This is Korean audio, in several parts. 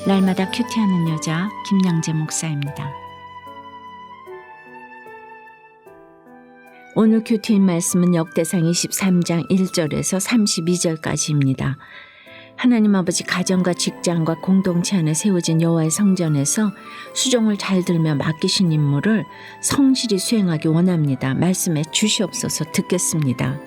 날마다 큐티하는 여자 김양재 목사입니다. 오늘 큐티인 말씀은 역대상 23장 1절에서 32절까지입니다. 하나님 아버지 가정과 직장과 공동체 안에 세워진 여호와의 성전에서 수종을 잘 들며 맡기신 임무를 성실히 수행하기 원합니다. 말씀에 주시옵소서. 듣겠습니다.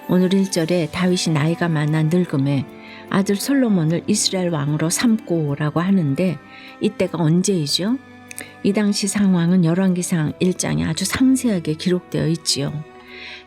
오늘 1절에 다윗이 나이가 많아 늙음에 아들 솔로몬을 이스라엘 왕으로 삼고라고 하는데 이때가 언제이죠? 이 당시 상황은 열왕기상 1장에 아주 상세하게 기록되어 있지요.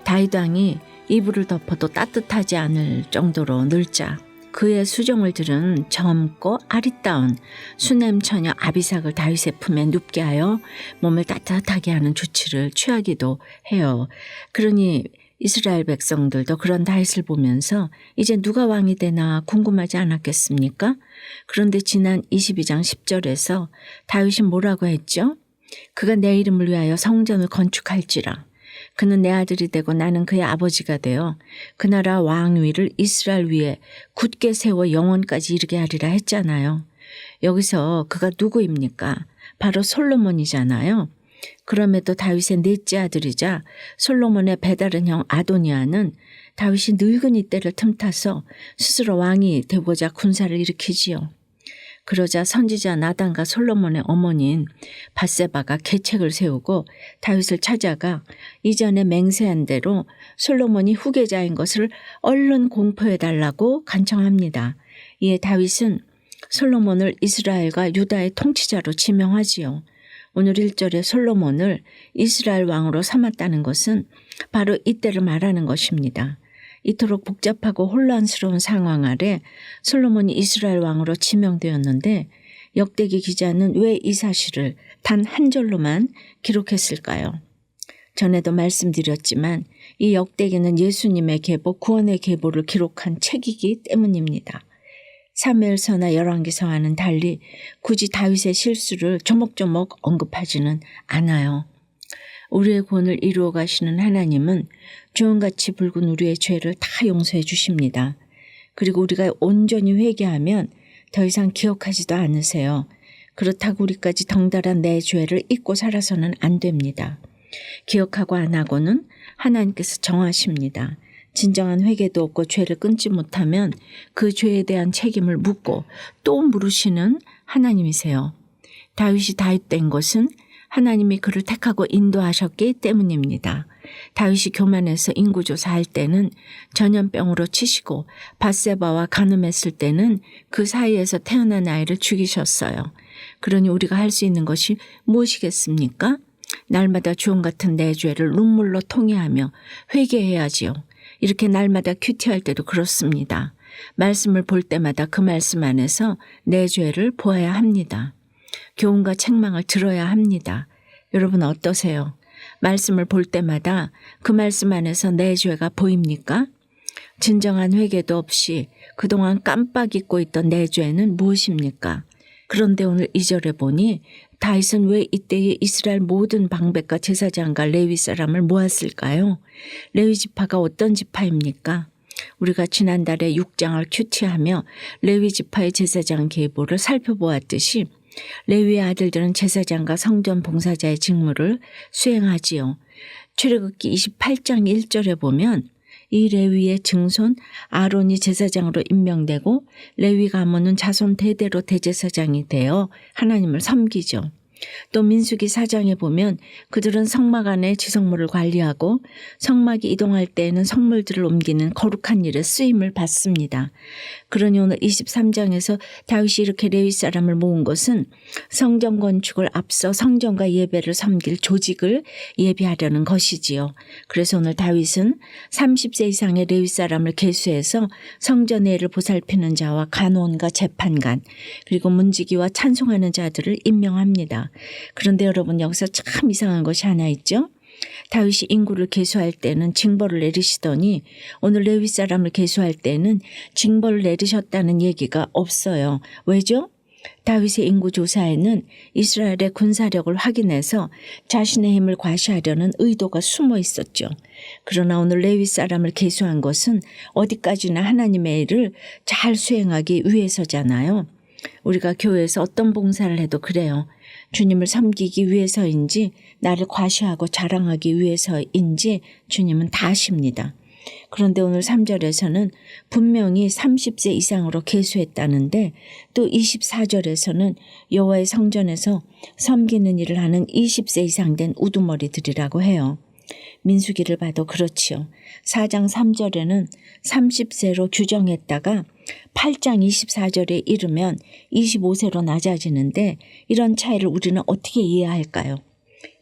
다윗 왕이 이불을 덮어도 따뜻하지 않을 정도로 늙자 그의 수종을 들은 젊고 아리따운 수냄 처녀 아비삭을 다윗의 품에 눕게 하여 몸을 따뜻하게 하는 조치를 취하기도 해요. 그러니 이스라엘 백성들도 그런 다윗을 보면서 이제 누가 왕이 되나 궁금하지 않았겠습니까? 그런데 지난 22장 10절에서 다윗이 뭐라고 했죠? 그가 내 이름을 위하여 성전을 건축할지라. 그는 내 아들이 되고 나는 그의 아버지가 되어 그 나라 왕위를 이스라엘 위에 굳게 세워 영원까지 이르게 하리라 했잖아요. 여기서 그가 누구입니까? 바로 솔로몬이잖아요. 그럼에도 다윗의 넷째 아들이자 솔로몬의 배다른 형 아도니아는 다윗이 늙은이 때를 틈타서 스스로 왕이 되고자 군사를 일으키지요. 그러자 선지자 나단과 솔로몬의 어머니인 밧세바가 계책을 세우고 다윗을 찾아가 이전에 맹세한 대로 솔로몬이 후계자인 것을 얼른 공포해달라고 간청합니다. 이에 다윗은 솔로몬을 이스라엘과 유다의 통치자로 지명하지요. 오늘 1절에 솔로몬을 이스라엘 왕으로 삼았다는 것은 바로 이때를 말하는 것입니다. 이토록 복잡하고 혼란스러운 상황 아래 솔로몬이 이스라엘 왕으로 지명되었는데 역대기 기자는 왜 이 사실을 단 한 절로만 기록했을까요? 전에도 말씀드렸지만 이 역대기는 예수님의 계보, 구원의 계보를 기록한 책이기 때문입니다. 사무엘서나 열왕기서와는 달리 굳이 다윗의 실수를 조목조목 언급하지는 않아요. 우리의 구원을 이루어 가시는 하나님은 주홍같이 붉은 우리의 죄를 다 용서해 주십니다. 그리고 우리가 온전히 회개하면 더 이상 기억하지도 않으세요. 그렇다고 우리까지 덩달아 내 죄를 잊고 살아서는 안 됩니다. 기억하고 안 하고는 하나님께서 정하십니다. 진정한 회개도 없고 죄를 끊지 못하면 그 죄에 대한 책임을 묻고 또 물으시는 하나님이세요. 다윗이 다윗된 것은 하나님이 그를 택하고 인도하셨기 때문입니다. 다윗이 교만해서 인구조사할 때는 전염병으로 치시고 밧세바와 간음했을 때는 그 사이에서 태어난 아이를 죽이셨어요. 그러니 우리가 할 수 있는 것이 무엇이겠습니까? 날마다 주홍 같은 내 죄를 눈물로 통회하며 회개해야지요. 이렇게 날마다 큐티할 때도 그렇습니다. 말씀을 볼 때마다 그 말씀 안에서 내 죄를 보아야 합니다. 교훈과 책망을 들어야 합니다. 여러분 어떠세요? 말씀을 볼 때마다 그 말씀 안에서 내 죄가 보입니까? 진정한 회개도 없이 그동안 깜빡 잊고 있던 내 죄는 무엇입니까? 그런데 오늘 2절에 보니 다윗은 왜 이때에 이스라엘 모든 방백과 제사장과 레위 사람을 모았을까요? 레위 지파가 어떤 지파입니까? 우리가 지난달에 6장을 큐티하며 레위 지파의 제사장 계보를 살펴보았듯이 레위의 아들들은 제사장과 성전 봉사자의 직무를 수행하지요. 출애굽기 28장 1절에 보면 이 레위의 증손 아론이 제사장으로 임명되고 레위 가문은 자손 대대로 대제사장이 되어 하나님을 섬기죠. 또 민수기 4장에 보면 그들은 성막 안에 지성물을 관리하고 성막이 이동할 때에는 성물들을 옮기는 거룩한 일에 쓰임을 받습니다. 그러니 오늘 23장에서 다윗이 이렇게 레위 사람을 모은 것은 성전 건축을 앞서 성전과 예배를 섬길 조직을 예비하려는 것이지요. 그래서 오늘 다윗은 30세 이상의 레위 사람을 계수해서 성전의 일을 보살피는 자와 간원과 재판관 그리고 문지기와 찬송하는 자들을 임명합니다. 그런데 여러분 여기서 참 이상한 것이 하나 있죠. 다윗이 인구를 계수할 때는 징벌을 내리시더니 오늘 레위 사람을 계수할 때는 징벌을 내리셨다는 얘기가 없어요. 왜죠? 다윗의 인구 조사에는 이스라엘의 군사력을 확인해서 자신의 힘을 과시하려는 의도가 숨어 있었죠. 그러나 오늘 레위 사람을 계수한 것은 어디까지나 하나님의 일을 잘 수행하기 위해서잖아요. 우리가 교회에서 어떤 봉사를 해도 그래요. 주님을 섬기기 위해서인지 나를 과시하고 자랑하기 위해서인지 주님은 다 아십니다. 그런데 오늘 3절에서는 분명히 30세 이상으로 계수했다는데 또 24절에서는 여호와의 성전에서 섬기는 일을 하는 20세 이상 된 우두머리들이라고 해요. 민수기를 봐도 그렇지요. 4장 3절에는 30세로 규정했다가 8장 24절에 이르면 25세로 낮아지는데 이런 차이를 우리는 어떻게 이해할까요?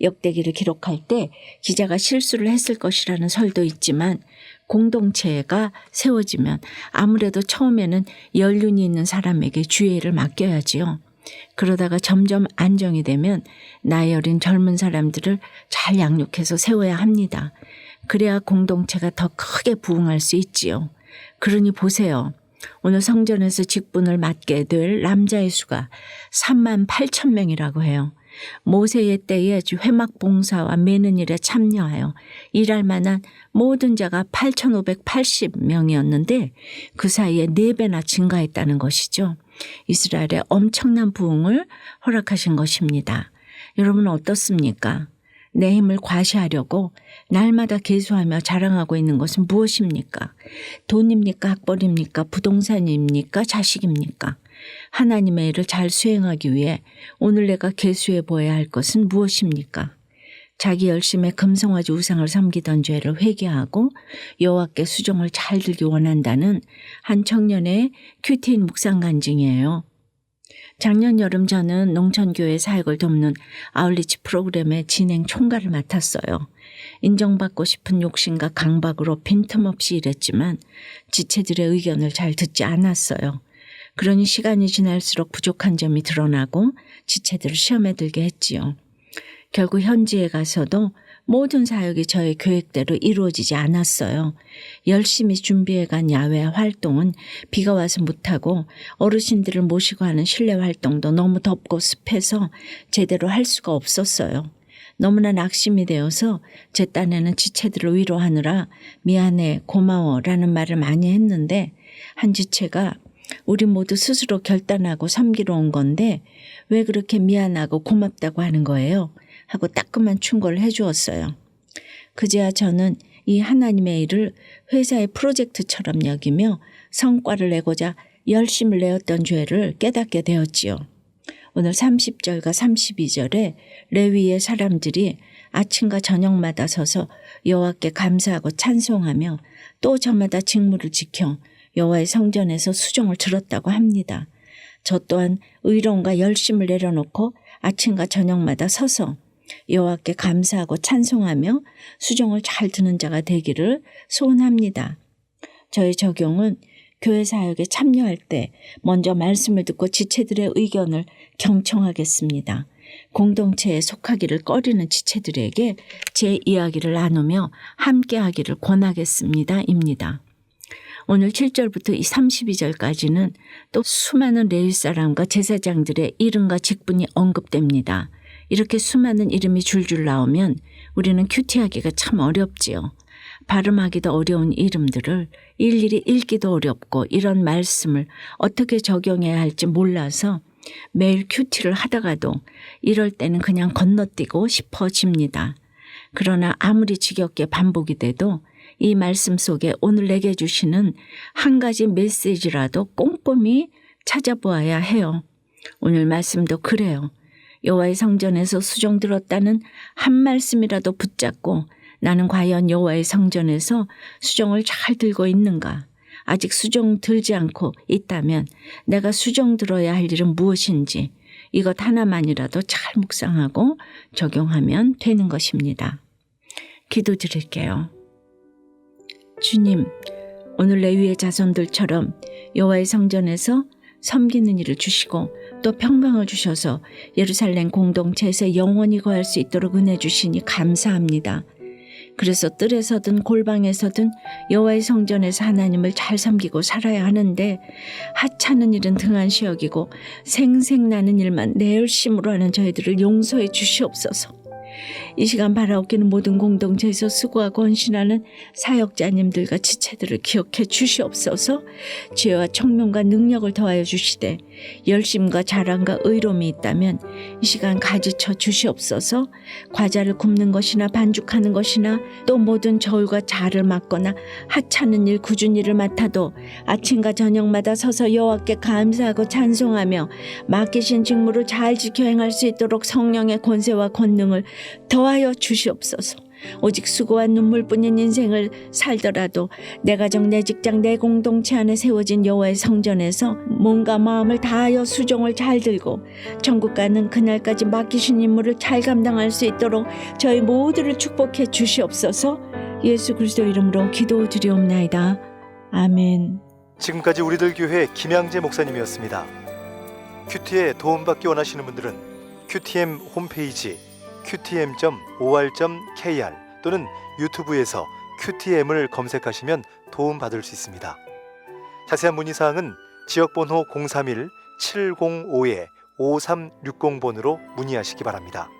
역대기를 기록할 때 기자가 실수를 했을 것이라는 설도 있지만 공동체가 세워지면 아무래도 처음에는 연륜이 있는 사람에게 주의를 맡겨야지요. 그러다가 점점 안정이 되면 나이 어린 젊은 사람들을 잘 양육해서 세워야 합니다. 그래야 공동체가 더 크게 부흥할 수 있지요. 그러니 보세요. 오늘 성전에서 직분을 맡게 될 남자의 수가 38,000명이라고 해요. 모세의 때에 회막 봉사와 매는 일에 참여하여 일할 만한 모든 자가 8,580명이었는데 그 사이에 4배나 증가했다는 것이죠. 이스라엘에 엄청난 부흥을 허락하신 것입니다. 여러분 어떻습니까? 내 힘을 과시하려고 날마다 계수하며 자랑하고 있는 것은 무엇입니까? 돈입니까? 학벌입니까? 부동산입니까? 자식입니까? 하나님의 일을 잘 수행하기 위해 오늘 내가 계수해 보아야 할 것은 무엇입니까? 자기 열심에 금송아지 우상을 섬기던 죄를 회개하고 여호와께 수종을 잘 들기 원한다는 한 청년의 큐티인 묵상 간증이에요. 작년 여름 저는 농촌교회 사역을 돕는 아울리치 프로그램의 진행 총괄을 맡았어요. 인정받고 싶은 욕심과 강박으로 빈틈없이 일했지만 지체들의 의견을 잘 듣지 않았어요. 그러니 시간이 지날수록 부족한 점이 드러나고 지체들을 시험에 들게 했지요. 결국 현지에 가서도 모든 사역이 저의 계획대로 이루어지지 않았어요. 열심히 준비해간 야외 활동은 비가 와서 못하고 어르신들을 모시고 하는 실내 활동도 너무 덥고 습해서 제대로 할 수가 없었어요. 너무나 낙심이 되어서 제 딴에는 지체들을 위로하느라 미안해, 고마워라는 말을 많이 했는데 한 지체가 우리 모두 스스로 결단하고 섬기러 온 건데 왜 그렇게 미안하고 고맙다고 하는 거예요? 하고 따끔한 충고를 해주었어요. 그제야 저는 이 하나님의 일을 회사의 프로젝트처럼 여기며 성과를 내고자 열심을 내었던 죄를 깨닫게 되었지요. 오늘 30절과 32절에 레위의 사람들이 아침과 저녁마다 서서 여호와께 감사하고 찬송하며 또 저마다 직무를 지켜 여호와의 성전에서 수종을 들었다고 합니다. 저 또한 의로움과 열심을 내려놓고 아침과 저녁마다 서서 여호와께 감사하고 찬송하며 수종을 잘 드는 자가 되기를 소원합니다. 저의 적용은 교회 사역에 참여할 때 먼저 말씀을 듣고 지체들의 의견을 경청하겠습니다. 공동체에 속하기를 꺼리는 지체들에게 제 이야기를 나누며 함께하기를 권하겠습니다. 입니다. 오늘 7절부터 32절까지는 또 수많은 레위 사람과 제사장들의 이름과 직분이 언급됩니다. 이렇게 수많은 이름이 줄줄 나오면 우리는 큐티하기가 참 어렵지요. 발음하기도 어려운 이름들을 일일이 읽기도 어렵고 이런 말씀을 어떻게 적용해야 할지 몰라서 매일 큐티를 하다가도 이럴 때는 그냥 건너뛰고 싶어집니다. 그러나 아무리 지겹게 반복이 돼도 이 말씀 속에 오늘 내게 주시는 한 가지 메시지라도 꼼꼼히 찾아보아야 해요. 오늘 말씀도 그래요. 여호와의 성전에서 수종 들었다는 한 말씀이라도 붙잡고 나는 과연 여호와의 성전에서 수종을 잘 들고 있는가? 아직 수종 들지 않고 있다면 내가 수종 들어야 할 일은 무엇인지 이것 하나만이라도 잘 묵상하고 적용하면 되는 것입니다. 기도드릴게요. 주님, 오늘 레위의 자손들처럼 여호와의 성전에서 섬기는 일을 주시고 또 평강을 주셔서 예루살렘 공동체에서 영원히 거할 수 있도록 은혜 주시니 감사합니다. 그래서 뜰에서든 골방에서든 여호와의 성전에서 하나님을 잘 섬기고 살아야 하는데 하찮은 일은 등한시 여기고 생생나는 일만 내 열심으로 하는 저희들을 용서해 주시옵소서. 이 시간 바라옵기는 모든 공동체에서 수고하고 헌신하는 사역자님들과 지체들을 기억해 주시옵소서. 지혜와 청명과 능력을 더하여 주시되 열심과 자랑과 의로움이 있다면 이 시간 가지쳐 주시옵소서. 과자를 굽는 것이나 반죽하는 것이나 또 모든 저울과 자를 맡거나 하찮은 일 굳은 일을 맡아도 아침과 저녁마다 서서 여호와께 감사하고 찬송하며 맡기신 직무를 잘 지켜 행할 수 있도록 성령의 권세와 권능을 더하여 주시옵소서. 오직 수고와 눈물뿐인 인생을 살더라도 내 가정, 내 직장, 내 공동체 안에 세워진 여호와의 성전에서 몸과 마음을 다하여 수종을 잘 들고 천국 가는 그날까지 맡기신 임무를 잘 감당할 수 있도록 저희 모두를 축복해 주시옵소서. 예수 그리스도 이름으로 기도드리옵나이다. 아멘. 지금까지 우리들 교회 김양재 목사님이었습니다. 큐티에 도움받기 원하시는 분들은 QTM 홈페이지 qtm.or.kr 또는 유튜브에서 QTM을 검색하시면 도움받을 수 있습니다. 자세한 문의사항은 지역번호 031-705-5360번으로 문의하시기 바랍니다.